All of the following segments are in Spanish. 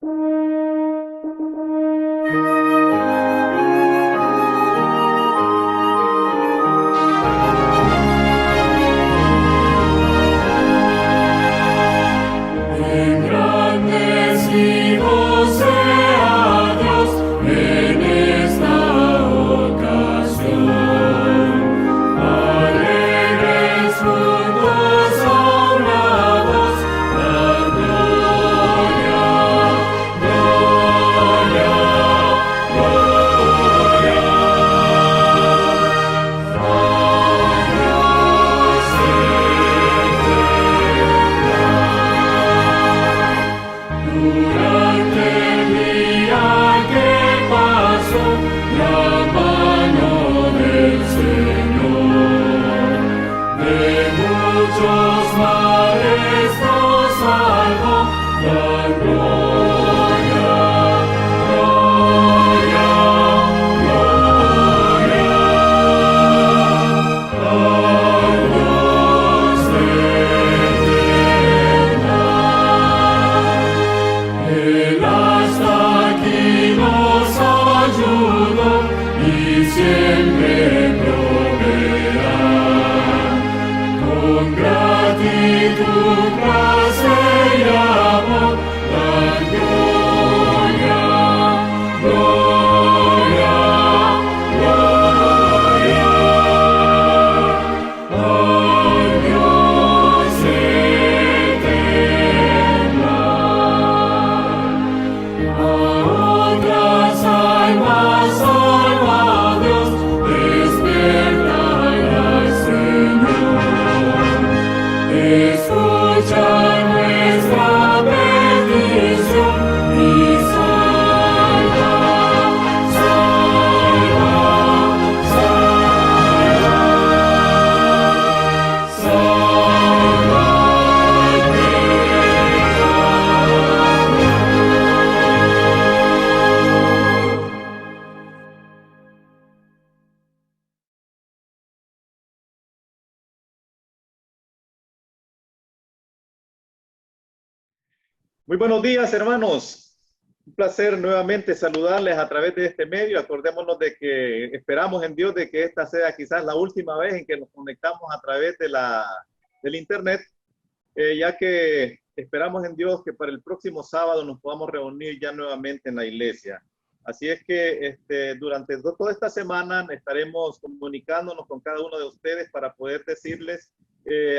Engrandecido sea Dios en esta ocasión. Alegres juntos honrados, la gloria, gloria, gloria. A Dios durante el día que pasó, la mano del Señor de muchos males nos salvó. La gloria, gloria, gloria al Dios eterno. Él hasta aquí nos ayudó y siempre proveerá. Con gratitud, gracia y amor, la gloria, gloria, gloria al Dios eterno. A otras almas salva Dios, despertará, Señor. Escucha nuestra petición y salva, salva, salva, salva al pecador. Muy buenos días, hermanos. Un placer nuevamente saludarles a través de este medio. Acordémonos de que esperamos en Dios de que esta sea quizás la última vez en que nos conectamos a través del internet, ya que esperamos en Dios que para el próximo sábado nos podamos reunir ya nuevamente en la iglesia. Así es que durante toda esta semana estaremos comunicándonos con cada uno de ustedes para poder decirles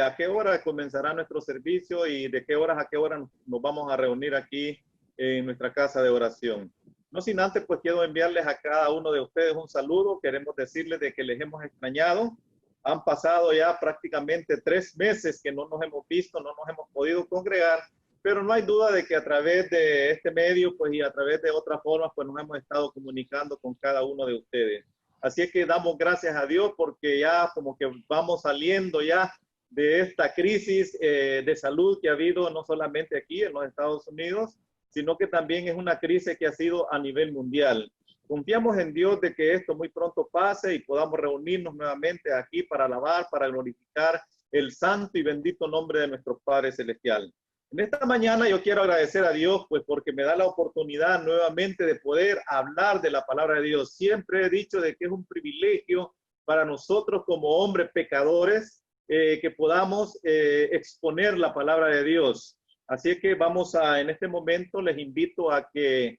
a qué hora comenzará nuestro servicio y de qué horas a qué hora nos vamos a reunir aquí en nuestra casa de oración. No sin antes, pues quiero enviarles a cada uno de ustedes un saludo. Queremos decirles de que les hemos extrañado. Han pasado ya prácticamente 3 meses que no nos hemos visto, no nos hemos podido congregar, pero no hay duda de que a través de este medio, pues y a través de otras formas, pues nos hemos estado comunicando con cada uno de ustedes. Así es que damos gracias a Dios porque ya como que vamos saliendo ya de esta crisis de salud que ha habido no solamente aquí en los Estados Unidos, sino que también es una crisis que ha sido a nivel mundial. Confiamos en Dios de que esto muy pronto pase y podamos reunirnos nuevamente aquí para alabar, para glorificar el santo y bendito nombre de nuestro Padre Celestial. En esta mañana yo quiero agradecer a Dios pues porque me da la oportunidad nuevamente de poder hablar de la palabra de Dios. Siempre he dicho de que es un privilegio para nosotros como hombres pecadores que podamos exponer la palabra de Dios. Así es que en este momento les invito a que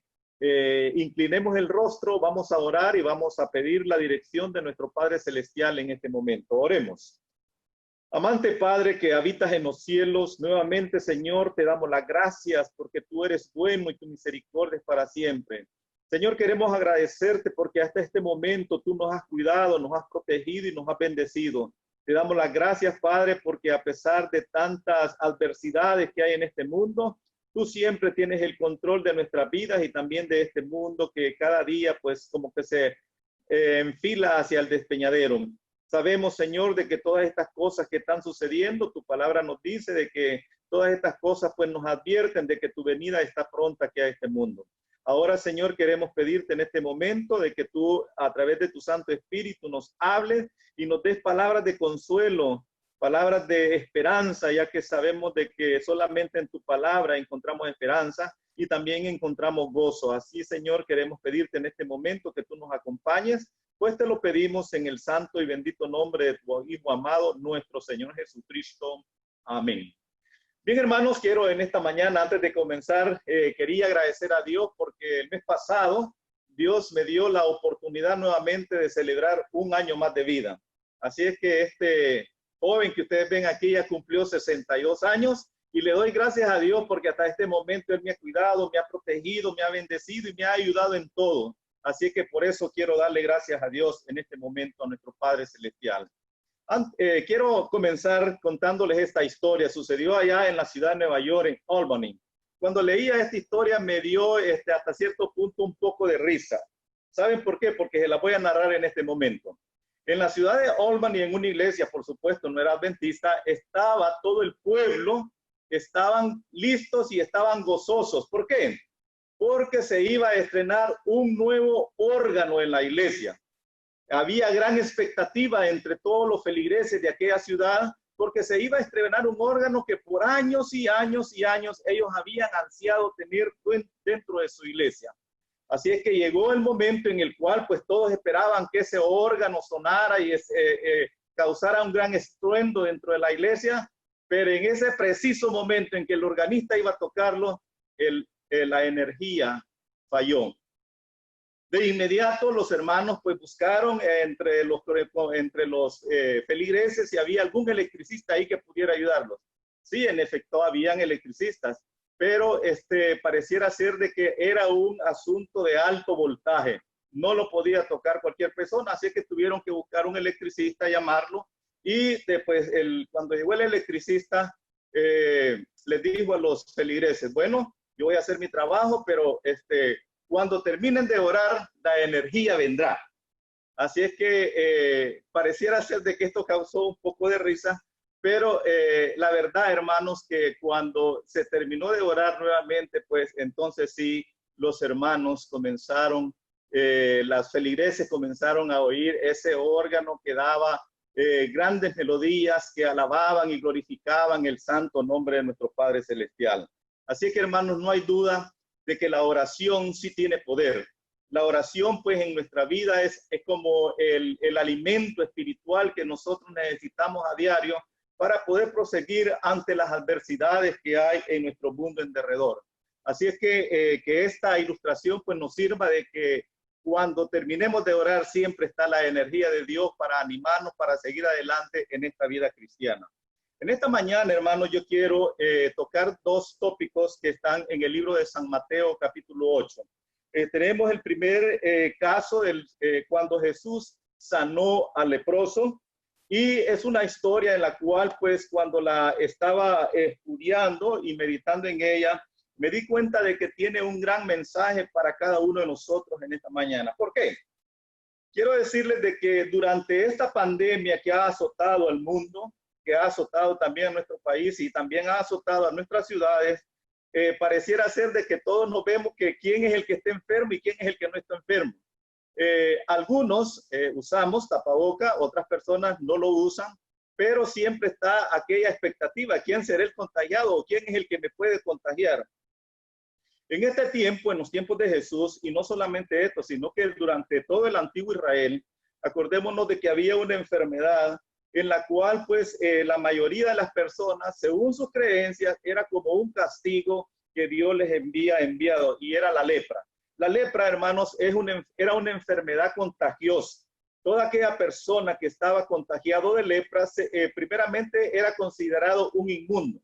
inclinemos el rostro, vamos a orar y vamos a pedir la dirección de nuestro Padre Celestial en este momento. Oremos. Amante Padre que habitas en los cielos, nuevamente Señor te damos las gracias porque tú eres bueno y tu misericordia es para siempre. Señor, queremos agradecerte porque hasta este momento tú nos has cuidado, nos has protegido y nos has bendecido. Te damos las gracias, Padre, porque a pesar de tantas adversidades que hay en este mundo, tú siempre tienes el control de nuestras vidas y también de este mundo que cada día pues como que se enfila hacia el despeñadero. Sabemos, Señor, de que todas estas cosas que están sucediendo, tu palabra nos dice de que todas estas cosas pues nos advierten de que tu venida está pronta aquí a este mundo. Ahora, Señor, queremos pedirte en este momento de que tú, a través de tu Santo Espíritu, nos hables y nos des palabras de consuelo, palabras de esperanza, ya que sabemos de que solamente en tu palabra encontramos esperanza y también encontramos gozo. Así, Señor, queremos pedirte en este momento que tú nos acompañes, pues te lo pedimos en el santo y bendito nombre de tu Hijo amado, nuestro Señor Jesucristo. Amén. Bien, hermanos, quiero en esta mañana, antes de comenzar, quería agradecer a Dios porque el mes pasado Dios me dio la oportunidad nuevamente de celebrar un año más de vida. Así es que este joven que ustedes ven aquí ya cumplió 62 años y le doy gracias a Dios porque hasta este momento Él me ha cuidado, me ha protegido, me ha bendecido y me ha ayudado en todo. Así que por eso quiero darle gracias a Dios en este momento, a nuestro Padre Celestial. Quiero comenzar contándoles esta historia. Sucedió allá en la ciudad de Nueva York, en Albany. Cuando leía esta historia me dio hasta cierto punto un poco de risa. ¿Saben por qué? Porque se la voy a narrar en este momento. En la ciudad de Albany, en una iglesia, por supuesto, no era adventista, estaba todo el pueblo, estaban listos y estaban gozosos. ¿Por qué? Porque se iba a estrenar un nuevo órgano en la iglesia. Había gran expectativa entre todos los feligreses de aquella ciudad porque se iba a estrenar un órgano que por años y años y años ellos habían ansiado tener dentro de su iglesia. Así es que llegó el momento en el cual pues todos esperaban que ese órgano sonara y causara un gran estruendo dentro de la iglesia, pero en ese preciso momento en que el organista iba a tocarlo, la energía falló. De inmediato los hermanos pues buscaron entre los feligreses si había algún electricista ahí que pudiera ayudarlos. Sí, en efecto, habían electricistas, pero pareciera ser de que era un asunto de alto voltaje. No lo podía tocar cualquier persona, así que tuvieron que buscar un electricista, llamarlo, y después cuando llegó el electricista, les dijo a los feligreses, bueno, yo voy a hacer mi trabajo, pero cuando terminen de orar, la energía vendrá. Así es que pareciera ser de que esto causó un poco de risa, pero la verdad, hermanos, que cuando se terminó de orar nuevamente, pues entonces sí, los hermanos comenzaron, las feligreses comenzaron a oír ese órgano que daba grandes melodías que alababan y glorificaban el santo nombre de nuestro Padre Celestial. Así que, hermanos, no hay duda de que la oración sí tiene poder. La oración, pues, en nuestra vida es como el alimento espiritual que nosotros necesitamos a diario para poder proseguir ante las adversidades que hay en nuestro mundo en derredor. Así es que esta ilustración, pues, nos sirva de que cuando terminemos de orar siempre está la energía de Dios para animarnos, para seguir adelante en esta vida cristiana. En esta mañana, hermanos, yo quiero tocar dos tópicos que están en el libro de San Mateo, capítulo 8. Tenemos el primer caso cuando Jesús sanó al leproso, y es una historia en la cual, pues, cuando la estaba estudiando y meditando en ella, me di cuenta de que tiene un gran mensaje para cada uno de nosotros en esta mañana. ¿Por qué? Quiero decirles de que durante esta pandemia que ha azotado al mundo, que ha azotado también a nuestro país y también ha azotado a nuestras ciudades, pareciera ser de que todos nos vemos que quién es el que está enfermo y quién es el que no está enfermo. Algunos usamos tapaboca, otras personas no lo usan, pero siempre está aquella expectativa, ¿quién será el contagiado o quién es el que me puede contagiar? En este tiempo, en los tiempos de Jesús, y no solamente esto, sino que durante todo el antiguo Israel, acordémonos de que había una enfermedad en la cual pues la mayoría de las personas, según sus creencias, era como un castigo que Dios les enviado, y era la lepra. La lepra, hermanos, era una enfermedad contagiosa. Toda aquella persona que estaba contagiado de lepra, primeramente era considerado un inmundo.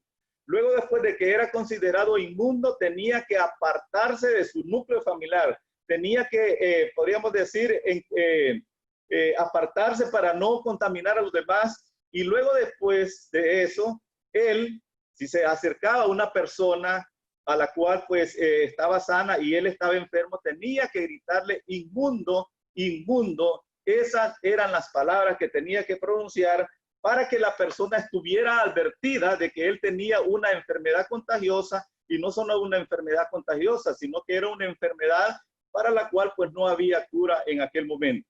Luego, después de que era considerado inmundo, tenía que apartarse de su núcleo familiar. Tenía que, podríamos decir, apartarse para no contaminar a los demás. Y luego, después de eso, él, si se acercaba a una persona a la cual pues estaba sana y él estaba enfermo, tenía que gritarle inmundo, inmundo. Esas eran las palabras que tenía que pronunciar para que la persona estuviera advertida de que él tenía una enfermedad contagiosa, y no solo una enfermedad contagiosa, sino que era una enfermedad para la cual pues no había cura en aquel momento.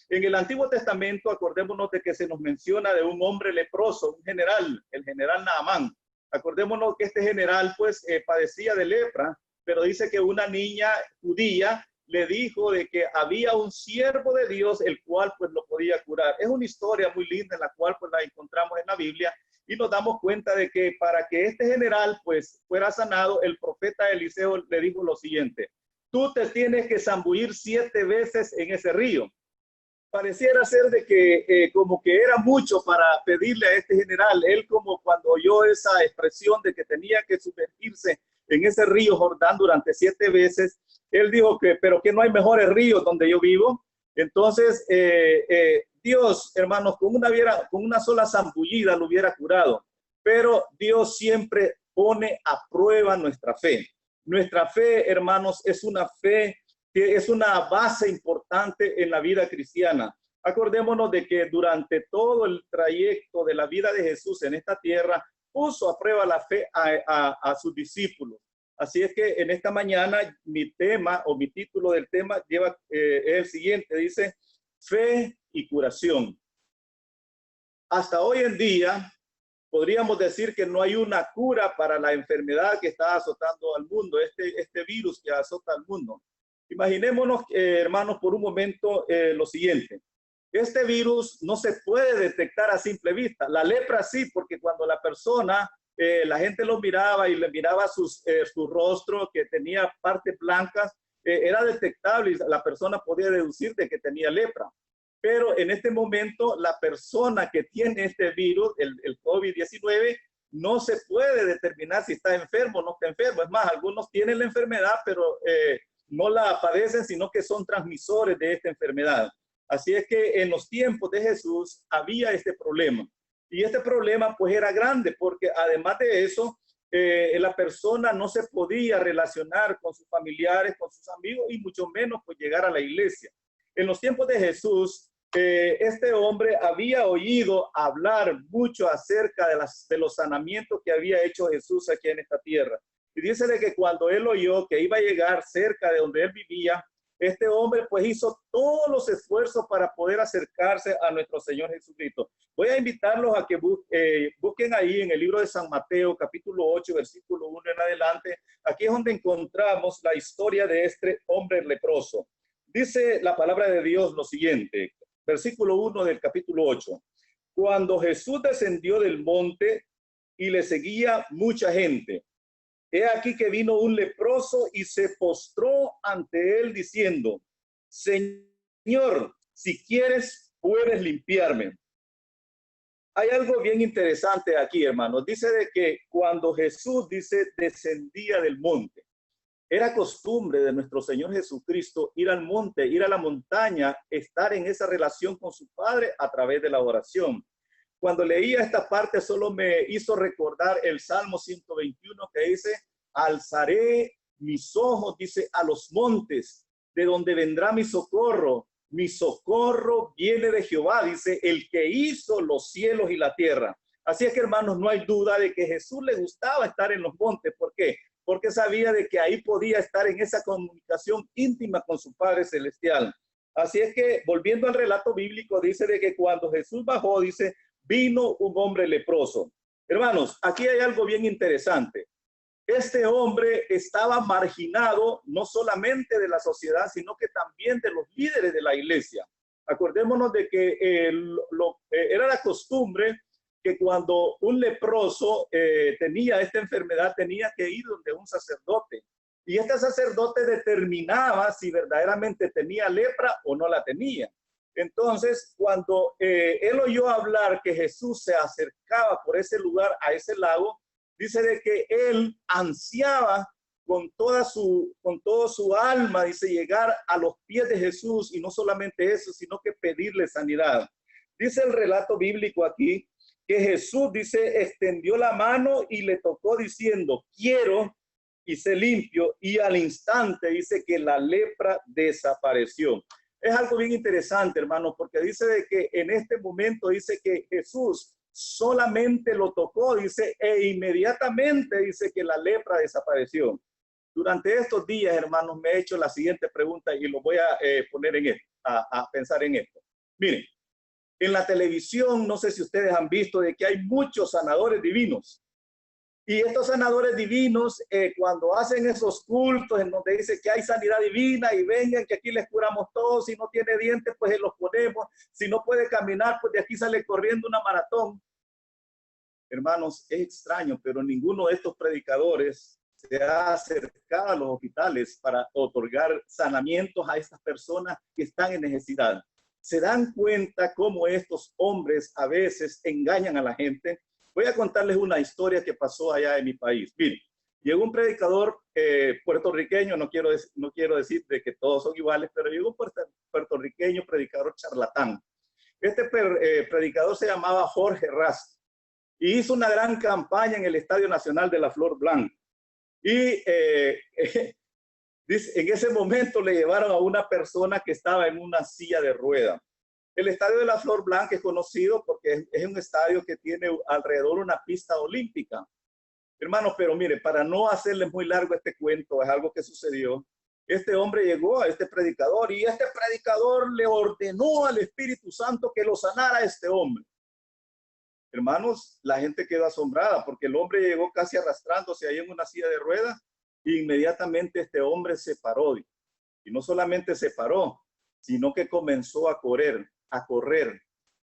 En el Antiguo Testamento, acordémonos de que se nos menciona de un hombre leproso, un general, el general Naamán. Acordémonos que este general pues padecía de lepra, pero dice que una niña judía le dijo de que había un siervo de Dios el cual pues lo podía curar. Es una historia muy linda en la cual pues la encontramos en la Biblia y nos damos cuenta de que para que este general pues fuera sanado, el profeta Eliseo le dijo lo siguiente: tú te tienes que zambullir 7 veces en ese río. Pareciera ser de que como que era mucho para pedirle a este general. Él, como cuando oyó esa expresión de que tenía que sumergirse en ese río Jordán durante 7 veces, él dijo que, pero que no hay mejores ríos donde yo vivo. Entonces, Dios, hermanos, con una sola zambullida lo hubiera curado. Pero Dios siempre pone a prueba nuestra fe. Nuestra fe, hermanos, es una fe que es una base importante en la vida cristiana. Acordémonos de que durante todo el trayecto de la vida de Jesús en esta tierra, puso a prueba la fe a sus discípulos. Así es que en esta mañana mi tema o mi título del tema es el siguiente, dice fe y curación. Hasta hoy en día podríamos decir que no hay una cura para la enfermedad que está azotando al mundo, este virus que azota al mundo. Imaginémonos, hermanos, por un momento lo siguiente. Este virus no se puede detectar a simple vista. La lepra sí, porque cuando la persona, la gente lo miraba y le miraba su rostro, que tenía partes blancas, era detectable y la persona podía deducir de que tenía lepra. Pero en este momento, la persona que tiene este virus, el COVID-19, no se puede determinar si está enfermo o no está enfermo. Es más, algunos tienen la enfermedad, pero no la padecen, sino que son transmisores de esta enfermedad. Así es que en los tiempos de Jesús había este problema. Y este problema pues era grande, porque además de eso, la persona no se podía relacionar con sus familiares, con sus amigos, y mucho menos pues llegar a la iglesia. En los tiempos de Jesús, este hombre había oído hablar mucho acerca de los sanamientos que había hecho Jesús aquí en esta tierra. Y dice de que cuando él oyó que iba a llegar cerca de donde él vivía, este hombre pues hizo todos los esfuerzos para poder acercarse a nuestro Señor Jesucristo. Voy a invitarlos a que busquen ahí en el libro de San Mateo, capítulo 8, versículo 1 en adelante. Aquí es donde encontramos la historia de este hombre leproso. Dice la palabra de Dios lo siguiente, versículo 1 del capítulo 8. Cuando Jesús descendió del monte y le seguía mucha gente, he aquí que vino un leproso y se postró ante él diciendo: Señor, si quieres, puedes limpiarme. Hay algo bien interesante aquí, hermanos. Dice de que cuando Jesús descendía del monte, era costumbre de nuestro Señor Jesucristo ir al monte, ir a la montaña, estar en esa relación con su Padre a través de la oración. Cuando leía esta parte solo me hizo recordar el Salmo 121 que dice: alzaré mis ojos, dice, a los montes, de donde vendrá mi socorro. Mi socorro viene de Jehová, dice, el que hizo los cielos y la tierra. Así es que, hermanos, no hay duda de que Jesús le gustaba estar en los montes. ¿Por qué? Porque sabía de que ahí podía estar en esa comunicación íntima con su Padre Celestial. Así es que, volviendo al relato bíblico, dice de que cuando Jesús bajó, dice, vino un hombre leproso. Hermanos, aquí hay algo bien interesante. Este hombre estaba marginado no solamente de la sociedad, sino que también de los líderes de la iglesia. Acordémonos de que era la costumbre que cuando un leproso tenía esta enfermedad, tenía que ir donde un sacerdote. Y este sacerdote determinaba si verdaderamente tenía lepra o no la tenía. Entonces, cuando él oyó hablar que Jesús se acercaba por ese lugar, a ese lago, dice de que él ansiaba con todo su alma, dice, llegar a los pies de Jesús, y no solamente eso, sino que pedirle sanidad. Dice el relato bíblico aquí que Jesús, dice, extendió la mano y le tocó diciendo: quiero, y sé limpio, y al instante dice que la lepra desapareció. Es algo bien interesante, hermano, porque dice de que en este momento dice que Jesús solamente lo tocó, dice, e inmediatamente dice que la lepra desapareció. Durante estos días, hermanos, me he hecho la siguiente pregunta y lo voy a poner en esto, a pensar en esto. Miren, en la televisión, no sé si ustedes han visto de que hay muchos sanadores divinos. Y estos sanadores divinos, cuando hacen esos cultos en donde dice que hay sanidad divina y vengan que aquí les curamos todos, si no tiene dientes, pues los ponemos, si no puede caminar, pues de aquí sale corriendo una maratón. Hermanos, es extraño, pero ninguno de estos predicadores se ha acercado a los hospitales para otorgar sanamientos a estas personas que están en necesidad. Se dan cuenta cómo estos hombres a veces engañan a la gente. Voy a contarles una historia que pasó allá en mi país. Miren, llegó un predicador puertorriqueño, no quiero decir de que todos son iguales, pero llegó un puertorriqueño predicador charlatán. Este predicador se llamaba Jorge Rast y hizo una gran campaña en el Estadio Nacional de la Flor Blanca. Y en ese momento le llevaron a una persona que estaba en una silla de rueda. El Estadio de la Flor Blanca es conocido porque es un estadio que tiene alrededor una pista olímpica. Hermanos, pero mire, para no hacerles muy largo este cuento, es algo que sucedió. Este hombre llegó a este predicador y este predicador le ordenó al Espíritu Santo que lo sanara a este hombre. Hermanos, la gente quedó asombrada porque el hombre llegó casi arrastrándose ahí en una silla de ruedas e inmediatamente este hombre se paró. Y no solamente se paró, sino que comenzó a correr.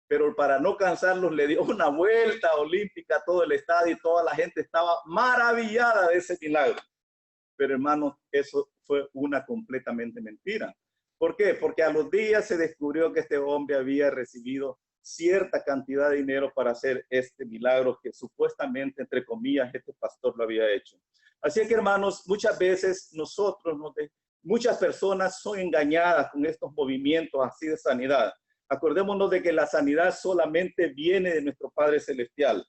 Pero para no cansarlos le dio una vuelta olímpica a todo el estadio y toda la gente estaba maravillada de ese milagro. Pero hermanos, eso fue una completamente mentira. ¿Por qué? Porque a los días se descubrió que este hombre había recibido cierta cantidad de dinero para hacer este milagro que supuestamente, entre comillas, este pastor lo había hecho. Así que, hermanos, muchas veces muchas personas son engañadas con estos movimientos así de sanidad. Acordémonos de que la sanidad solamente viene de nuestro Padre Celestial.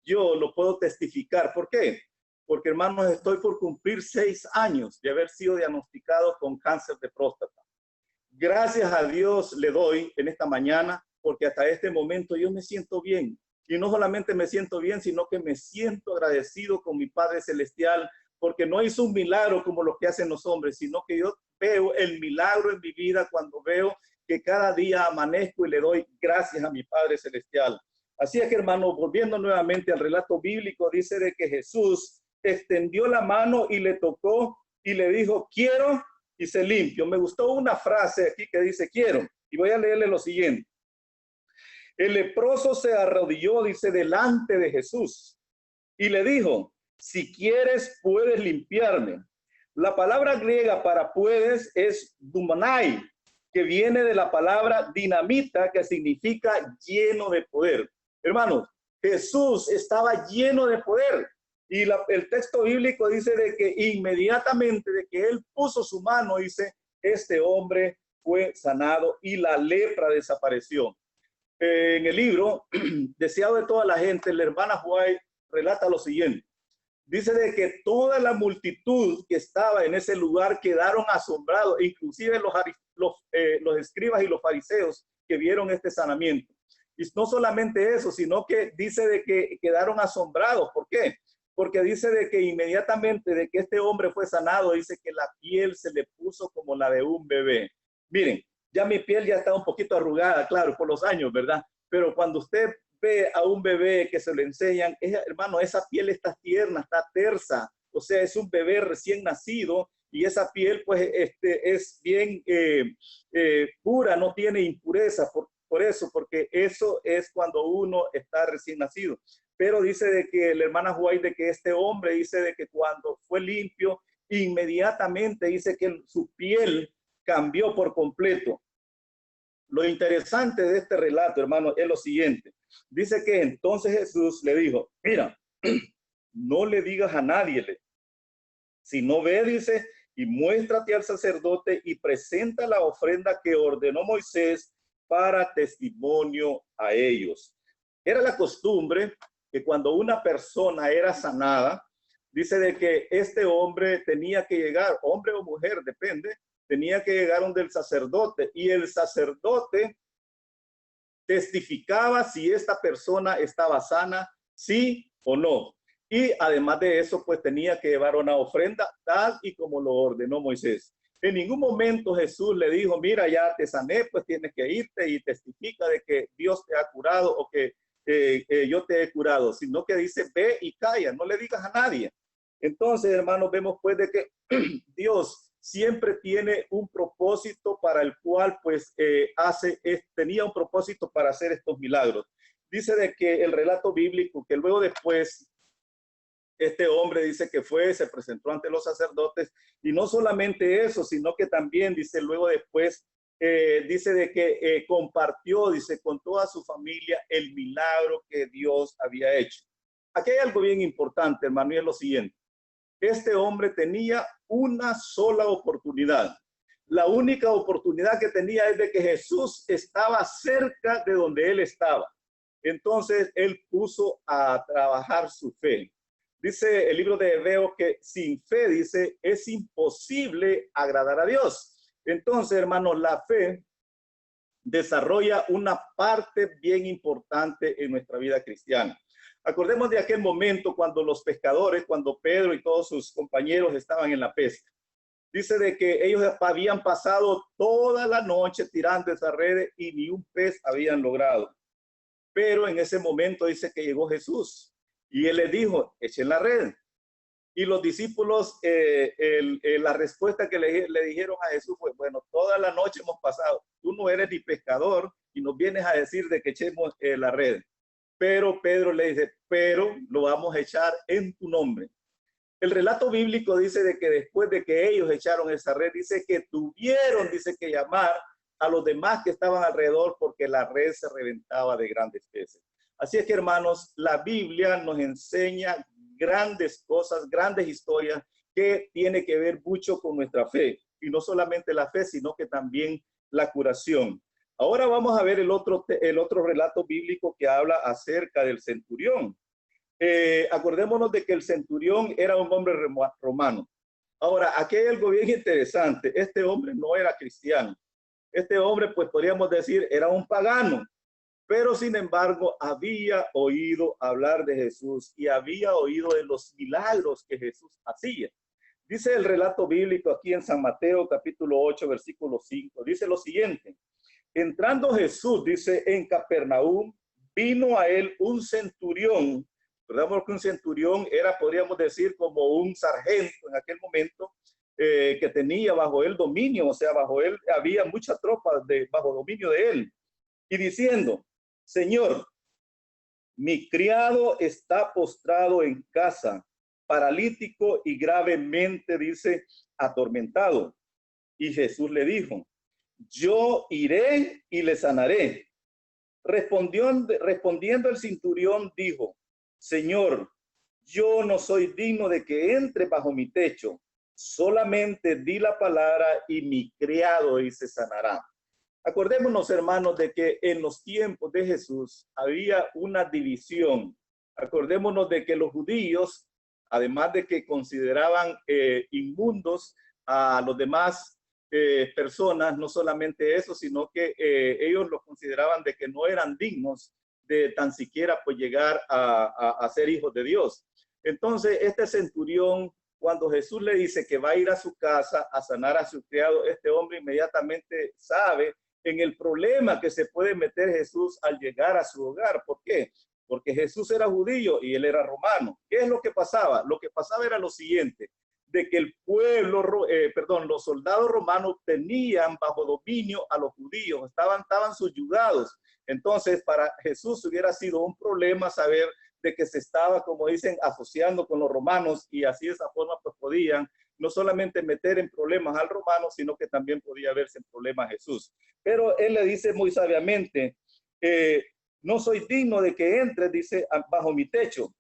Yo lo puedo testificar. ¿Por qué? Porque, hermanos, estoy por cumplir 6 años de haber sido diagnosticado con cáncer de próstata. Gracias a Dios le doy en esta mañana, porque hasta este momento yo me siento bien. Y no solamente me siento bien, sino que me siento agradecido con mi Padre Celestial, porque no hizo un milagro como lo que hacen los hombres, sino que yo veo el milagro en mi vida cuando veo que cada día amanezco y le doy gracias a mi Padre Celestial. Así es que, hermano, volviendo nuevamente al relato bíblico, dice de que Jesús extendió la mano y le tocó y le dijo, quiero, y se limpió. Me gustó una frase aquí que dice, quiero, y voy a leerle lo siguiente. El leproso se arrodilló, dice, delante de Jesús y le dijo, si quieres, puedes limpiarme. La palabra griega para puedes es dumanai, que viene de la palabra dinamita, que significa lleno de poder. Hermanos, Jesús estaba lleno de poder. Y el texto bíblico dice de que inmediatamente de que él puso su mano, dice, este hombre fue sanado y la lepra desapareció. En el libro, Deseado de toda la gente, la hermana White relata lo siguiente. Dice de que toda la multitud que estaba en ese lugar quedaron asombrados, inclusive los escribas y los fariseos que vieron este sanamiento. Y no solamente eso, sino que dice de que quedaron asombrados. ¿Por qué? Porque dice de que inmediatamente de que este hombre fue sanado, dice que la piel se le puso como la de un bebé. Miren, ya mi piel ya está un poquito arrugada, claro, por los años, ¿verdad? Pero cuando usted ve a un bebé que se le enseñan, hermano, esa piel está tierna, está tersa, o sea, es un bebé recién nacido y esa piel pues es bien pura, no tiene impureza, por eso, porque eso es cuando uno está recién nacido. Pero dice de que la hermana White, de que este hombre dice de que cuando fue limpio, inmediatamente dice que su piel cambió por completo. Lo interesante de este relato, hermano, es lo siguiente. Dice que entonces Jesús le dijo, mira, no le digas a nadie, sino ve, dice, y muéstrate al sacerdote y presenta la ofrenda que ordenó Moisés para testimonio a ellos. Era la costumbre que cuando una persona era sanada, dice de que este hombre tenía que llegar, hombre o mujer, depende, tenía que llegar donde el sacerdote y el sacerdote testificaba si esta persona estaba sana, sí o no. Y además de eso, pues tenía que llevar una ofrenda tal y como lo ordenó Moisés. En ningún momento Jesús le dijo, mira, ya te sané, pues tienes que irte y testifica de que Dios te ha curado o que yo te he curado, sino que dice, ve y calla, no le digas a nadie. Entonces, hermanos, vemos pues de que Dios siempre tiene un propósito para el cual pues tenía un propósito para hacer estos milagros. Dice de que el relato bíblico, que luego después este hombre dice que se presentó ante los sacerdotes, y no solamente eso, sino que también dice luego después, dice de que compartió, dice, con toda su familia el milagro que Dios había hecho. Aquí hay algo bien importante, hermano, y es lo siguiente. Este hombre tenía una sola oportunidad. La única oportunidad que tenía es de que Jesús estaba cerca de donde él estaba. Entonces, él puso a trabajar su fe. Dice el libro de Hebreos que sin fe, dice, es imposible agradar a Dios. Entonces, hermanos, la fe desarrolla una parte bien importante en nuestra vida cristiana. Acordemos de aquel momento cuando los pescadores, cuando Pedro y todos sus compañeros estaban en la pesca. Dice de que ellos habían pasado toda la noche tirando esas redes y ni un pez habían logrado. Pero en ese momento dice que llegó Jesús. Y él les dijo, echen la red. Y los discípulos, la respuesta que le dijeron a Jesús fue, bueno, toda la noche hemos pasado. Tú no eres ni pescador y nos vienes a decir de que echemos la red. Pero Pedro le dice, pero lo vamos a echar en tu nombre. El relato bíblico dice de que después de que ellos echaron esa red, dice que tuvieron, dice que llamar a los demás que estaban alrededor porque la red se reventaba de grandes peces. Así es que, hermanos, la Biblia nos enseña grandes cosas, grandes historias que tiene que ver mucho con nuestra fe. Y no solamente la fe, sino que también la curación. Ahora vamos a ver el otro relato bíblico que habla acerca del centurión. Acordémonos de que el centurión era un hombre romano. Ahora, aquí hay algo bien interesante. Este hombre no era cristiano. Este hombre, pues podríamos decir, era un pagano. Pero sin embargo, había oído hablar de Jesús y había oído de los milagros que Jesús hacía. Dice el relato bíblico aquí en San Mateo, capítulo 8, versículo 5. Dice lo siguiente. Entrando Jesús, dice, en Capernaum, vino a él un centurión. Recordamos que un centurión era, podríamos decir, como un sargento en aquel momento, que tenía bajo él dominio, o sea, bajo él había mucha tropa bajo dominio de él. Y diciendo, Señor, mi criado está postrado en casa, paralítico y gravemente, dice, atormentado. Y Jesús le dijo, yo iré y le sanaré. Respondiendo el centurión dijo, Señor, yo no soy digno de que entre bajo mi techo, solamente di la palabra y mi criado y se sanará. Acordémonos, hermanos, de que en los tiempos de Jesús había una división. Acordémonos de que los judíos, además de que consideraban inmundos a los demás personas, no solamente eso, sino que ellos los consideraban de que no eran dignos de tan siquiera pues llegar a ser hijos de Dios. Entonces, este centurión, cuando Jesús le dice que va a ir a su casa a sanar a su criado, este hombre inmediatamente sabe en el problema que se puede meter Jesús al llegar a su hogar. ¿Por qué? Porque Jesús era judío y él era romano. ¿Qué es lo que pasaba? Lo que pasaba era lo siguiente, de que el pueblo, los soldados romanos tenían bajo dominio a los judíos, estaban subyugados. Entonces, para Jesús hubiera sido un problema saber de que se estaba, como dicen, asociando con los romanos, y así de esa forma pues podían no solamente meter en problemas al romano, sino que también podía verse en problemas a Jesús. Pero él le dice muy sabiamente, no soy digno de que entres, dice, bajo mi techo.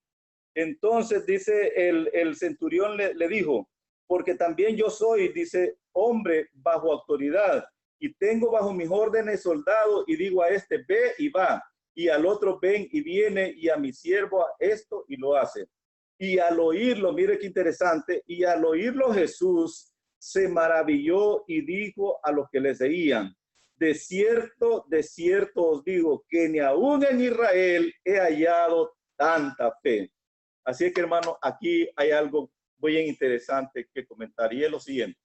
Entonces dice el centurión le dijo, porque también yo soy, dice, hombre bajo autoridad y tengo bajo mis órdenes soldados, y digo a este, ve y va, y al otro ven y viene, y a mi siervo a esto y lo hace. Y al oírlo, mire qué interesante, y al oírlo Jesús se maravilló y dijo a los que le seguían, de cierto os digo que ni aún en Israel he hallado tanta fe. Así es que, hermano, aquí hay algo muy interesante que comentar y es lo siguiente.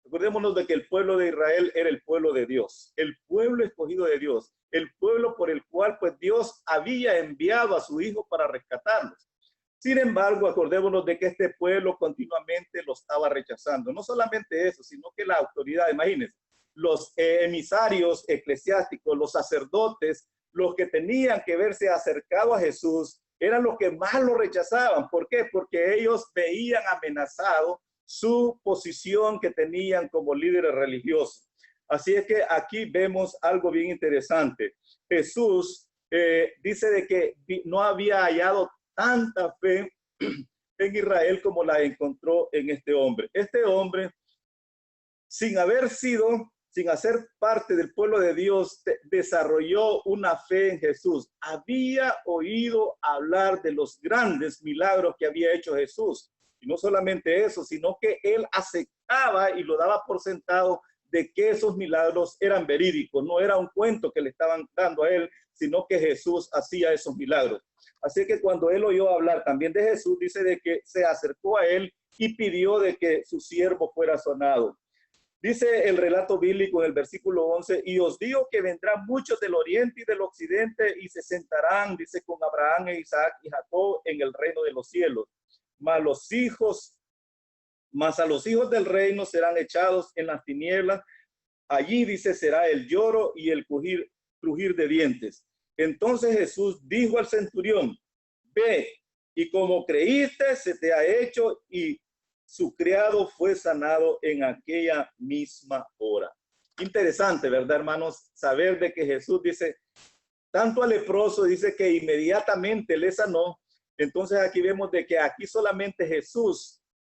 Recordémonos de que el pueblo de Israel era el pueblo de Dios, el pueblo escogido de Dios, el pueblo por el cual pues Dios había enviado a su hijo para rescatarlos. Sin embargo, acordémonos de que este pueblo continuamente lo estaba rechazando. No solamente eso, sino que la autoridad, imagínense, los emisarios eclesiásticos, los sacerdotes, los que tenían que verse acercados a Jesús, eran los que más lo rechazaban. ¿Por qué? Porque ellos veían amenazado su posición que tenían como líderes religiosos. Así es que aquí vemos algo bien interesante. Jesús dice de que no había hallado tanta fe en Israel como la encontró en este hombre. Este hombre, sin hacer parte del pueblo de Dios, desarrolló una fe en Jesús. Había oído hablar de los grandes milagros que había hecho Jesús. Y no solamente eso, sino que él aceptaba y lo daba por sentado de que esos milagros eran verídicos. No era un cuento que le estaban dando a él, sino que Jesús hacía esos milagros. Así que cuando él oyó hablar también de Jesús, dice de que se acercó a él y pidió de que su siervo fuera sanado. Dice el relato bíblico en el versículo 11, y os digo que vendrán muchos del oriente y del occidente y se sentarán, dice, con Abraham e Isaac y Jacob en el reino de los cielos. Mas a los hijos del reino serán echados en las tinieblas. Allí, dice, será el lloro y el crujir de dientes. Entonces Jesús dijo al centurión, ve, y como creíste, se te ha hecho, y su criado fue sanado en aquella misma hora. Interesante, ¿verdad, hermanos? Saber de que Jesús dice, tanto al leproso, dice que inmediatamente le sanó. Entonces aquí vemos de que aquí solamente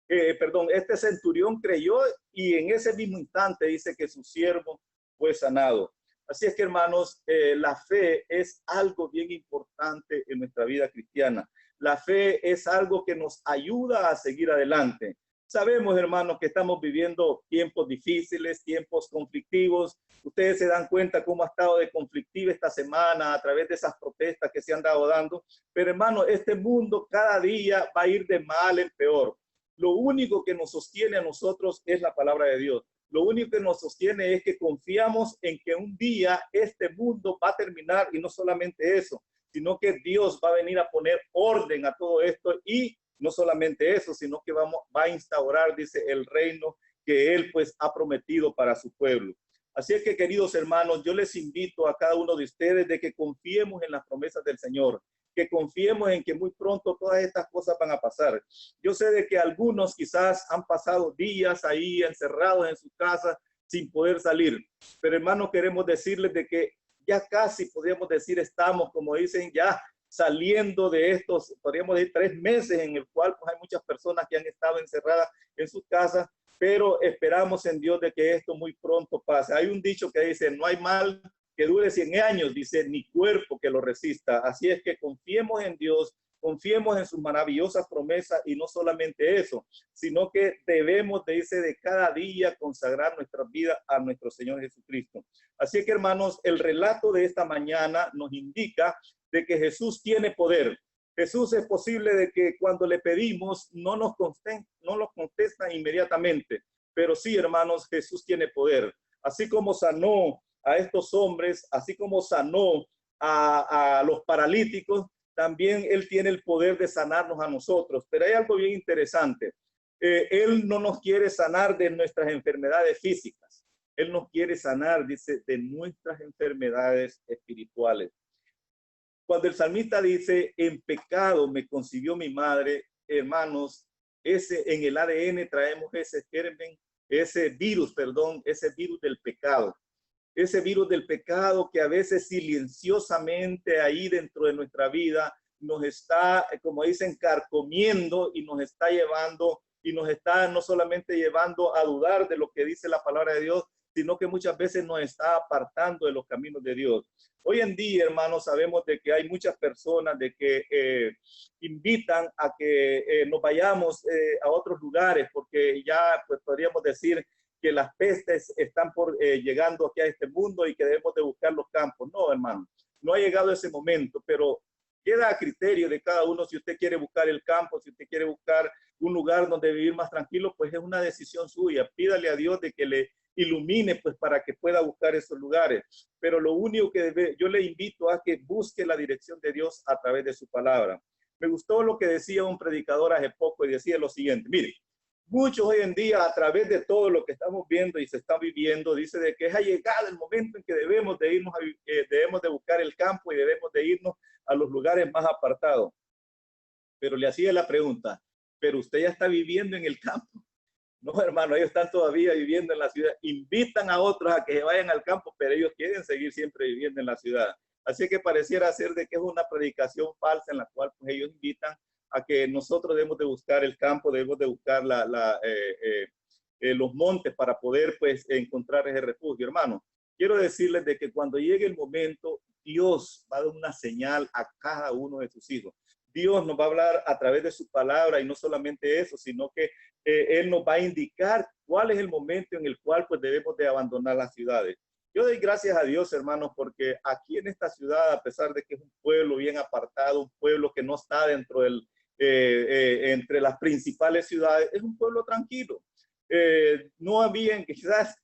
este centurión creyó y en ese mismo instante dice que su siervo fue sanado. Así es que, hermanos, la fe es algo bien importante en nuestra vida cristiana. La fe es algo que nos ayuda a seguir adelante. Sabemos, hermanos, que estamos viviendo tiempos difíciles, tiempos conflictivos. Ustedes se dan cuenta cómo ha estado de conflictiva esta semana a través de esas protestas que se han dando. Pero, hermanos, este mundo cada día va a ir de mal en peor. Lo único que nos sostiene a nosotros es la palabra de Dios. Lo único que nos sostiene es que confiamos en que un día este mundo va a terminar, y no solamente eso, sino que Dios va a venir a poner orden a todo esto, y no solamente eso, sino que va a instaurar, dice, el reino que Él pues ha prometido para su pueblo. Así es que, queridos hermanos, yo les invito a cada uno de ustedes de que confiemos en las promesas del Señor, que confiemos en que muy pronto todas estas cosas van a pasar. Yo sé de que algunos quizás han pasado días ahí encerrados en sus casas sin poder salir, pero hermanos, queremos decirles de que ya casi podríamos decir estamos, como dicen, ya saliendo de estos, podríamos decir, 3 meses en el cual pues hay muchas personas que han estado encerradas en sus casas, pero esperamos en Dios de que esto muy pronto pase. Hay un dicho que dice, no hay mal que dure 100 años, dice, ni cuerpo que lo resista. Así es que confiemos en Dios, confiemos en sus maravillosas promesas, y no solamente eso, sino que debemos, dice, de cada día consagrar nuestra vida a nuestro Señor Jesucristo. Así que, hermanos, el relato de esta mañana nos indica de que Jesús tiene poder. Jesús es posible de que cuando le pedimos no nos contesta inmediatamente, pero sí, hermanos, Jesús tiene poder. Así como sanó a estos hombres, así como sanó a los paralíticos, también Él tiene el poder de sanarnos a nosotros. Pero hay algo bien interesante. Él no nos quiere sanar de nuestras enfermedades físicas. Él nos quiere sanar, dice, de nuestras enfermedades espirituales. Cuando el salmista dice, en pecado me concibió mi madre, hermanos, en el ADN traemos ese germen, ese virus del pecado. Ese virus del pecado que a veces silenciosamente ahí dentro de nuestra vida nos está, como dicen, carcomiendo, y nos está llevando, y nos está no solamente llevando a dudar de lo que dice la palabra de Dios, sino que muchas veces nos está apartando de los caminos de Dios. Hoy en día, hermanos, sabemos de que hay muchas personas de que invitan a que nos vayamos a otros lugares, porque ya pues podríamos decir que las pestes están llegando aquí a este mundo y que debemos de buscar los campos. No, hermano, no ha llegado ese momento, pero queda a criterio de cada uno si usted quiere buscar el campo, si usted quiere buscar un lugar donde vivir más tranquilo, pues es una decisión suya. Pídale a Dios de que le ilumine pues para que pueda buscar esos lugares. Pero lo único que yo le invito a que busque la dirección de Dios a través de su palabra. Me gustó lo que decía un predicador hace poco y decía lo siguiente, mire, muchos hoy en día a través de todo lo que estamos viendo y se está viviendo, dice de que ha llegado el momento en que debemos de irnos, debemos de buscar el campo y debemos de irnos a los lugares más apartados. Pero le hacía la pregunta, ¿pero usted ya está viviendo en el campo? No, hermano, ellos están todavía viviendo en la ciudad. Invitan a otros a que se vayan al campo, pero ellos quieren seguir siempre viviendo en la ciudad. Así que pareciera ser de que es una predicación falsa en la cual pues, ellos invitan a que nosotros debemos de buscar el campo, debemos de buscar los montes para poder pues encontrar ese refugio. Hermano, quiero decirles de que cuando llegue el momento, Dios va a dar una señal a cada uno de sus hijos. Dios nos va a hablar a través de su palabra y no solamente eso, sino que Él nos va a indicar cuál es el momento en el cual pues debemos de abandonar las ciudades. Yo doy gracias a Dios, hermanos, porque aquí en esta ciudad, a pesar de que es un pueblo bien apartado, un pueblo que no está dentro del, entre las principales ciudades, es un pueblo tranquilo. No había, quizás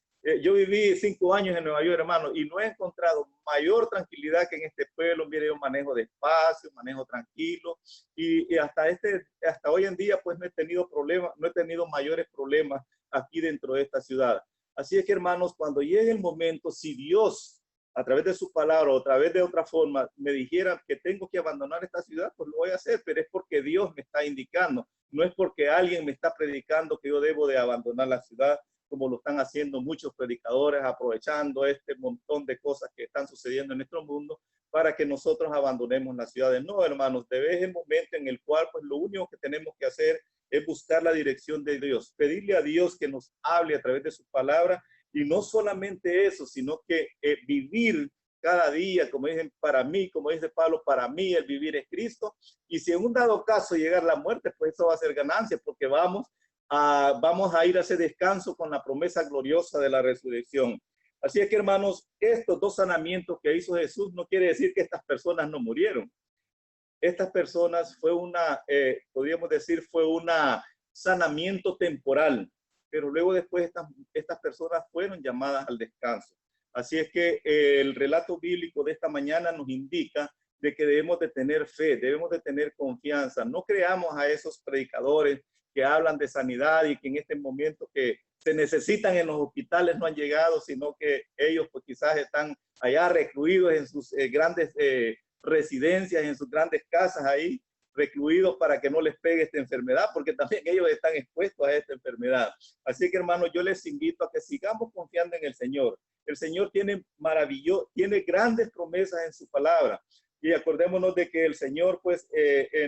yo viví 5 años en Nueva York, hermano, y no he encontrado mayor tranquilidad que en este pueblo. Mire, yo manejo despacio, manejo tranquilo, y hasta hoy en día, pues no he tenido problemas, no he tenido mayores problemas aquí dentro de esta ciudad. Así es que, hermanos, cuando llegue el momento, si Dios, a través de su palabra o a través de otra forma, me dijera que tengo que abandonar esta ciudad, pues lo voy a hacer, pero es porque Dios me está indicando, no es porque alguien me está predicando que yo debo de abandonar la ciudad, como lo están haciendo muchos predicadores, aprovechando este montón de cosas que están sucediendo en nuestro mundo para que nosotros abandonemos las ciudades. No, hermanos, debe ser el momento en el cual, pues lo único que tenemos que hacer es buscar la dirección de Dios, pedirle a Dios que nos hable a través de su palabra, y no solamente eso, sino que vivir cada día, como dicen, para mí, como dice Pablo, para mí el vivir es Cristo, y si en un dado caso llegar la muerte, pues eso va a ser ganancia, porque vamos a ir a ese descanso con la promesa gloriosa de la resurrección. Así es que, hermanos, estos 2 sanamientos que hizo Jesús no quiere decir que estas personas no murieron. Estas personas podríamos decir, fue un sanamiento temporal, pero luego después estas personas fueron llamadas al descanso. Así es que el relato bíblico de esta mañana nos indica de que debemos de tener fe, debemos de tener confianza. No creamos a esos predicadores que hablan de sanidad y que en este momento que se necesitan en los hospitales no han llegado, sino que ellos pues quizás están allá recluidos en sus grandes residencias, en sus grandes casas ahí, recluidos para que no les pegue esta enfermedad, porque también ellos están expuestos a esta enfermedad. Así que, hermanos, yo les invito a que sigamos confiando en el Señor. El Señor tiene grandes promesas en su palabra. Y acordémonos de que el Señor pues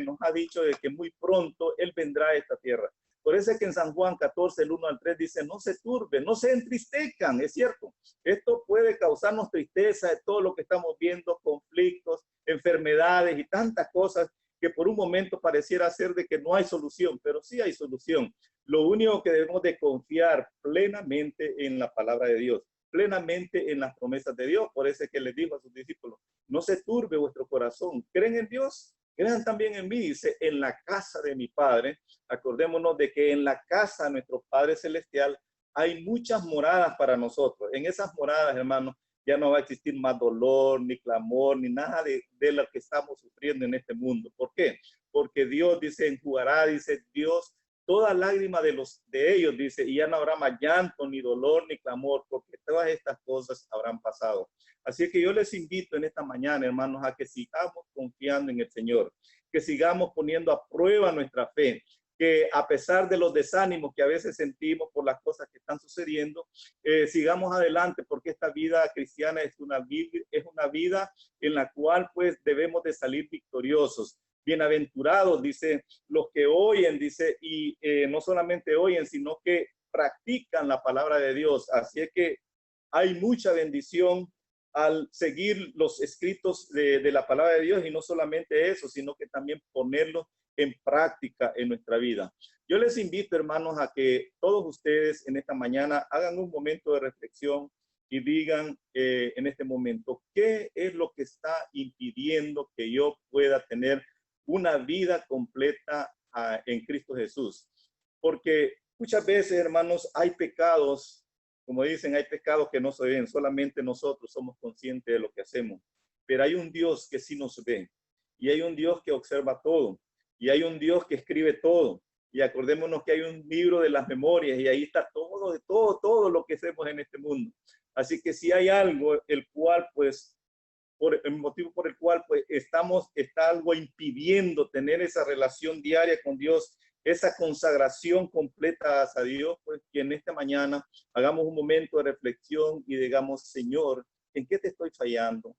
nos ha dicho de que muy pronto Él vendrá a esta tierra. Por eso es que en San Juan 14, el 1 al 3 dice, no se turben, no se entristezcan, es cierto. Esto puede causarnos tristeza de todo lo que estamos viendo, conflictos, enfermedades y tantas cosas que por un momento pareciera ser de que no hay solución, pero sí hay solución. Lo único que debemos de confiar plenamente en la palabra de Dios, plenamente en las promesas de Dios. Por eso es que les dijo a sus discípulos, no se turbe vuestro corazón, creen en Dios, crean también en mí. Dice, en la casa de mi Padre, acordémonos de que en la casa de nuestro Padre Celestial hay muchas moradas para nosotros. En esas moradas, hermanos, ya no va a existir más dolor, ni clamor, ni nada de lo que estamos sufriendo en este mundo. ¿Por qué? Porque Dios dice, enjugará, dice Dios, toda lágrima de ellos, dice, y ya no habrá más llanto, ni dolor, ni clamor, porque todas estas cosas habrán pasado. Así que yo les invito en esta mañana, hermanos, a que sigamos confiando en el Señor, que sigamos poniendo a prueba nuestra fe, que a pesar de los desánimos que a veces sentimos por las cosas que están sucediendo, sigamos adelante, porque esta vida cristiana es una vida en la cual pues debemos de salir victoriosos. Bienaventurados, dice, los que oyen, dice, y no solamente oyen, sino que practican la palabra de Dios. Así es que hay mucha bendición al seguir los escritos de la palabra de Dios, y no solamente eso, sino que también ponerlos en práctica en nuestra vida. Yo les invito, hermanos, a que todos ustedes en esta mañana hagan un momento de reflexión y digan en este momento, ¿qué es lo que está impidiendo que yo pueda tener una vida completa en Cristo Jesús? Porque muchas veces, hermanos, hay pecados, como dicen, hay pecados que no se ven, solamente nosotros somos conscientes de lo que hacemos, pero hay un Dios que sí nos ve, y hay un Dios que observa todo, y hay un Dios que escribe todo, y acordémonos que hay un libro de las memorias, y ahí está todo lo que hacemos en este mundo. Así que si hay algo, el cual, pues, el motivo por el cual, pues, está algo impidiendo tener esa relación diaria con Dios, esa consagración completa a Dios, pues, que en esta mañana hagamos un momento de reflexión y digamos, Señor, ¿en qué te estoy fallando?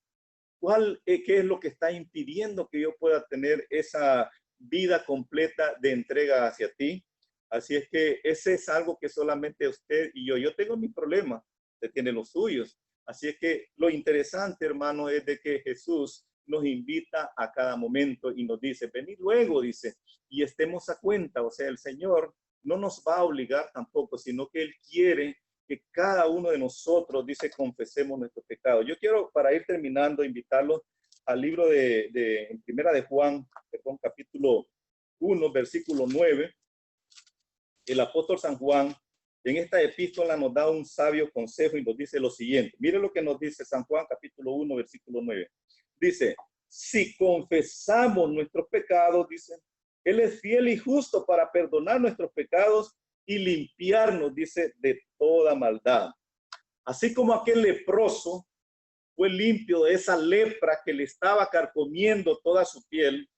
¿Qué es lo que está impidiendo que yo pueda tener esa vida completa de entrega hacia ti? Así es que ese es algo que solamente usted y yo tengo mis problemas, usted tiene los suyos. Así es que lo interesante, hermano, es de que Jesús nos invita a cada momento y nos dice, venid luego, dice, y estemos a cuenta. O sea, el Señor no nos va a obligar tampoco, sino que Él quiere que cada uno de nosotros, dice, confesemos nuestros pecados. Yo quiero, para ir terminando, invitarlos al libro en Primera de Juan, perdón, capítulo 1, versículo 9. El apóstol San Juan, en esta epístola nos da un sabio consejo y nos dice lo siguiente. Mire lo que nos dice San Juan, capítulo 1, versículo 9. Dice, si confesamos nuestros pecados, dice, Él es fiel y justo para perdonar nuestros pecados y limpiarnos, dice, de toda maldad. Así como aquel leproso fue limpio de esa lepra que le estaba carcomiendo toda su piel,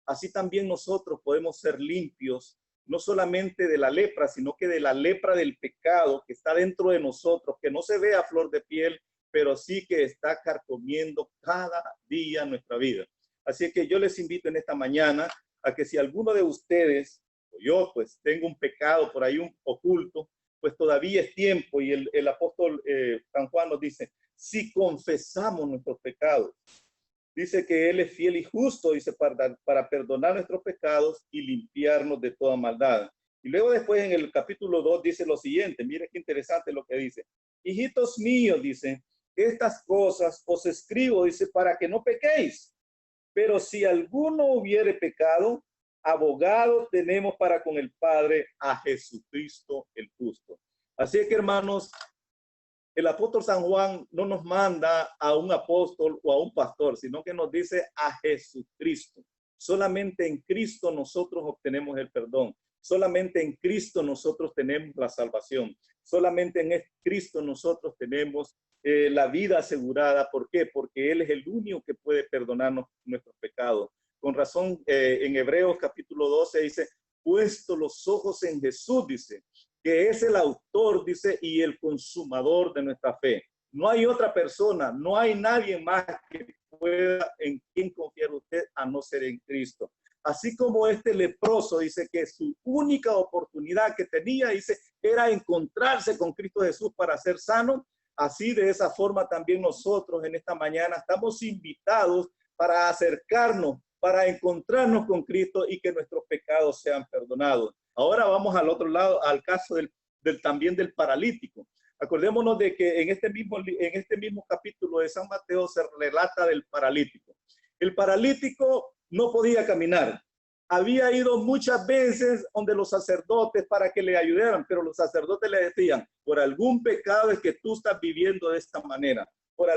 así también nosotros podemos ser limpios, no solamente de la lepra, sino que de la lepra del pecado que está dentro de nosotros, que no se ve a flor de piel, pero sí que está carcomiendo cada día nuestra vida. Así que yo les invito en esta mañana a que si alguno de ustedes, o yo, pues tengo un pecado por ahí oculto, pues todavía es tiempo. Y el apóstol San Juan nos dice, si confesamos nuestros pecados, dice que Él es fiel y justo, dice, para perdonar nuestros pecados y limpiarnos de toda maldad. Y luego después en el capítulo 2 dice lo siguiente, mire qué interesante lo que dice. Hijitos míos, dice, estas cosas os escribo, dice, para que no pequéis. Pero si alguno hubiere pecado, abogado tenemos para con el Padre a Jesucristo el justo. Así que, hermanos, el apóstol San Juan no nos manda a un apóstol o a un pastor, sino que nos dice a Jesucristo. Solamente en Cristo nosotros obtenemos el perdón. Solamente en Cristo nosotros tenemos la salvación. Solamente en Cristo nosotros tenemos la vida asegurada. ¿Por qué? Porque Él es el único que puede perdonarnos nuestros pecados. Con razón, en Hebreos capítulo 12 dice, puesto los ojos en Jesús, dice, que es el autor, dice, y el consumador de nuestra fe. No hay otra persona, no hay nadie más que pueda en quien confiar usted a no ser en Cristo. Así como este leproso dice que su única oportunidad que tenía, dice, era encontrarse con Cristo Jesús para ser sano. Así de esa forma también nosotros en esta mañana estamos invitados para acercarnos, para encontrarnos con Cristo y que nuestros pecados sean perdonados. Ahora vamos al otro lado, al caso también del paralítico. Acordémonos de que en este mismo capítulo de San Mateo se relata del paralítico. El paralítico no podía caminar. Había ido muchas veces donde los sacerdotes para que le ayudaran, pero los sacerdotes le decían, por algún pecado es que tú estás viviendo de esta manera. Por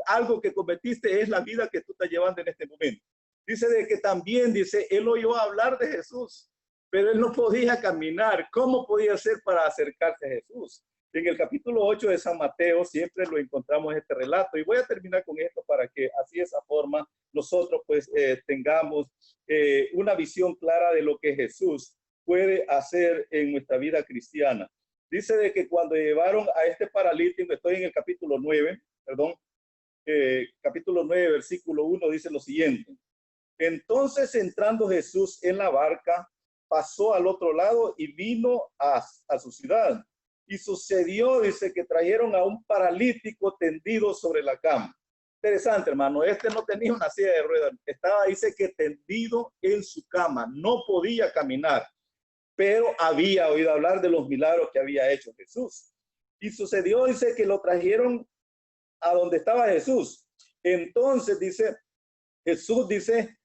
algo que cometiste es la vida que tú estás llevando en este momento. Dice de que también, dice, él oyó hablar de Jesús, pero él no podía caminar. ¿Cómo podía hacer para acercarse a Jesús? En el capítulo 8 de San Mateo siempre lo encontramos este relato. Y voy a terminar con esto para que así de esa forma nosotros pues tengamos una visión clara de lo que Jesús puede hacer en nuestra vida cristiana. Dice de que cuando llevaron a este paralítico, estoy en el capítulo 9, capítulo 9, versículo 1, dice lo siguiente. Entonces, entrando Jesús en la barca, pasó al otro lado y vino a su ciudad. Y sucedió, dice, que trajeron a un paralítico tendido sobre la cama. Interesante, hermano. Este no tenía una silla de ruedas. Estaba, dice, que tendido en su cama. No podía caminar, pero había oído hablar de los milagros que había hecho Jesús. Y sucedió, dice, que lo trajeron a donde estaba Jesús. Entonces dice, Jesús dice,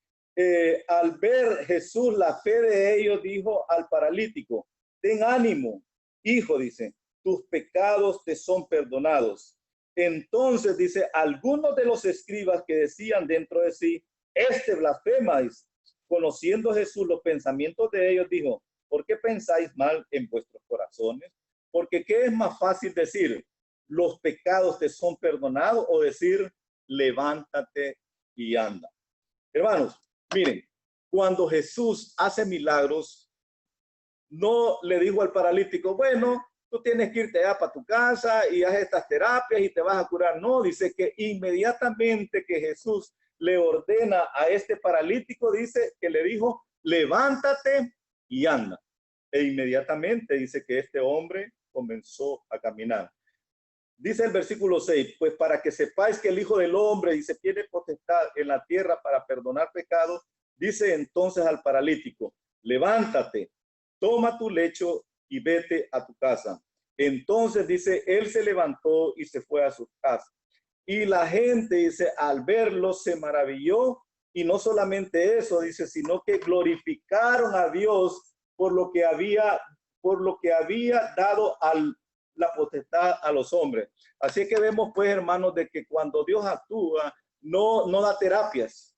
al ver Jesús la fe de ellos, dijo al paralítico, ten ánimo, hijo, dice, tus pecados te son perdonados. Entonces dice, algunos de los escribas que decían dentro de sí, este blasfema, dice, conociendo Jesús los pensamientos de ellos, dijo, ¿por qué pensáis mal en vuestros corazones? Porque ¿qué es más fácil decir? Los pecados te son perdonados, o decir, levántate y anda. Hermanos, miren, cuando Jesús hace milagros, no le dijo al paralítico, bueno, tú tienes que irte allá para tu casa y haz estas terapias y te vas a curar. No, dice que inmediatamente que Jesús le ordena a este paralítico, dice que le dijo, levántate y anda. E inmediatamente dice que este hombre comenzó a caminar. Dice el versículo 6, pues para que sepáis que el Hijo del Hombre, dice, tiene potestad en la tierra para perdonar pecados, dice entonces al paralítico, levántate, toma tu lecho y vete a tu casa. Entonces dice, él se levantó y se fue a su casa. Y la gente, dice, al verlo se maravilló, y no solamente eso, dice, sino que glorificaron a Dios por lo que había dado la potestad a los hombres. Así que vemos, pues, hermanos, de que cuando Dios actúa, no da terapias.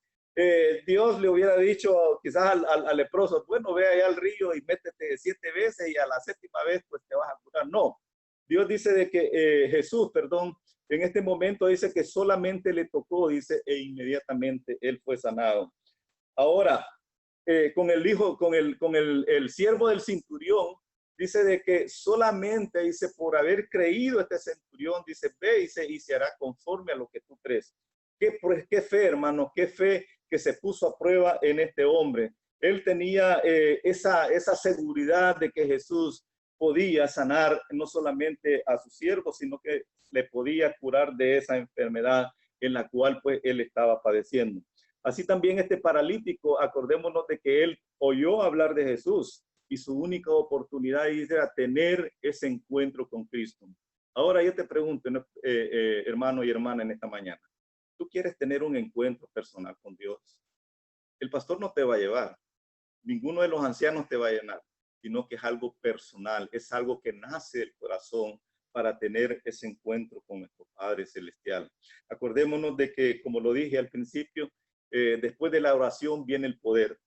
Dios le hubiera dicho quizás al leproso, bueno, ve allá al río y métete 7 veces y a la 7ª vez pues te vas a curar. No, Dios dice de que Jesús, perdón, en este momento dice que solamente le tocó, dice, e inmediatamente él fue sanado. Ahora, con el siervo del centurión, dice de que solamente, dice, por haber creído este centurión, dice, ve y se hará conforme a lo que tú crees. ¿Qué fe, hermano? ¿Qué fe que se puso a prueba en este hombre? Él tenía esa seguridad de que Jesús podía sanar no solamente a su siervo, sino que le podía curar de esa enfermedad en la cual pues él estaba padeciendo. Así también este paralítico, acordémonos de que él oyó hablar de Jesús y su única oportunidad era tener ese encuentro con Cristo. Ahora yo te pregunto, hermano y hermana, en esta mañana, ¿tú quieres tener un encuentro personal con Dios? El pastor no te va a llevar, ninguno de los ancianos te va a llenar, sino que es algo personal, es algo que nace del corazón para tener ese encuentro con nuestro Padre Celestial. Acordémonos de que, como lo dije al principio, después de la oración viene el poder.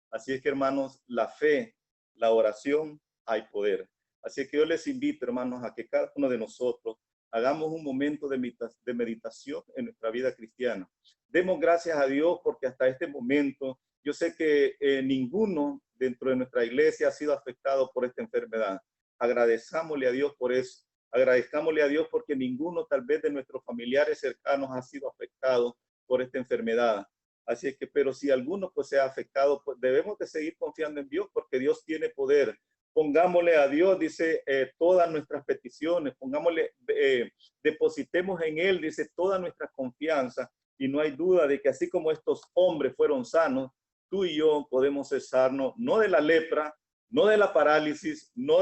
Así es que, hermanos, la fe, la oración, hay poder. Así es que yo les invito, hermanos, a que cada uno de nosotros hagamos un momento de meditación en nuestra vida cristiana. Demos gracias a Dios porque hasta este momento yo sé que ninguno dentro de nuestra iglesia ha sido afectado por esta enfermedad. Agradezcámosle a Dios por eso. Agradezcámosle a Dios porque ninguno tal vez de nuestros familiares cercanos ha sido afectado por esta enfermedad. Así es que, pero si alguno pues se ha afectado, pues debemos de seguir confiando en Dios porque Dios tiene poder. Pongámosle a Dios, dice, todas nuestras peticiones, depositemos en Él, dice, toda nuestra confianza, y no hay duda de que así como estos hombres fueron sanos, tú y yo podemos cesarnos, no de la lepra, no de la parálisis, no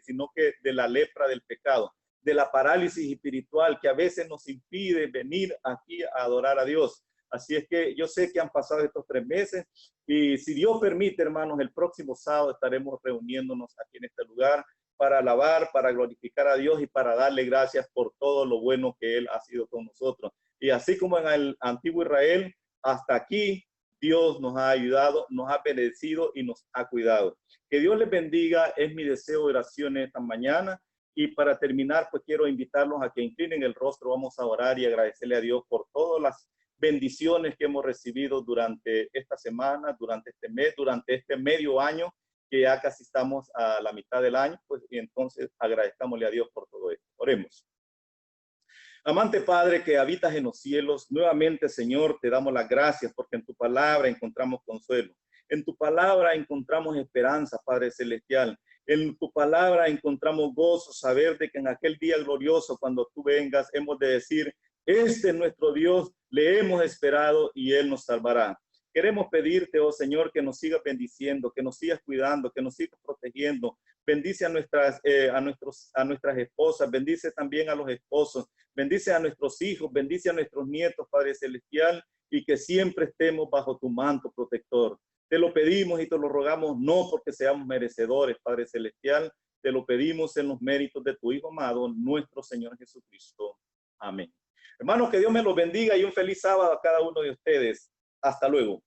sino que de la lepra del pecado, de la parálisis espiritual que a veces nos impide venir aquí a adorar a Dios. Así es que yo sé que han pasado estos 3 meses y si Dios permite, hermanos, el próximo sábado estaremos reuniéndonos aquí en este lugar para alabar, para glorificar a Dios y para darle gracias por todo lo bueno que Él ha sido con nosotros. Y así como en el antiguo Israel, hasta aquí Dios nos ha ayudado, nos ha bendecido y nos ha cuidado. Que Dios les bendiga, es mi deseo de oración esta mañana. Y para terminar, pues quiero invitarlos a que inclinen el rostro, vamos a orar y agradecerle a Dios por todas las bendiciones que hemos recibido durante esta semana, durante este mes, durante este medio año, que ya casi estamos a la mitad del año, pues y entonces agradezcámosle a Dios por todo esto. Oremos. Amante Padre que habitas en los cielos, nuevamente, Señor, te damos las gracias porque en tu palabra encontramos consuelo. En tu palabra encontramos esperanza, Padre Celestial. En tu palabra encontramos gozo, saber de que en aquel día glorioso, cuando tú vengas, hemos de decir, este es nuestro Dios, le hemos esperado y Él nos salvará. Queremos pedirte, oh Señor, que nos sigas bendiciendo, que nos sigas cuidando, que nos sigas protegiendo. Bendice a nuestras esposas, bendice también a los esposos, bendice a nuestros hijos, bendice a nuestros nietos, Padre Celestial, y que siempre estemos bajo tu manto protector. Te lo pedimos y te lo rogamos, no porque seamos merecedores, Padre Celestial, te lo pedimos en los méritos de tu Hijo amado, nuestro Señor Jesucristo. Amén. Hermanos, que Dios me los bendiga y un feliz sábado a cada uno de ustedes. Hasta luego.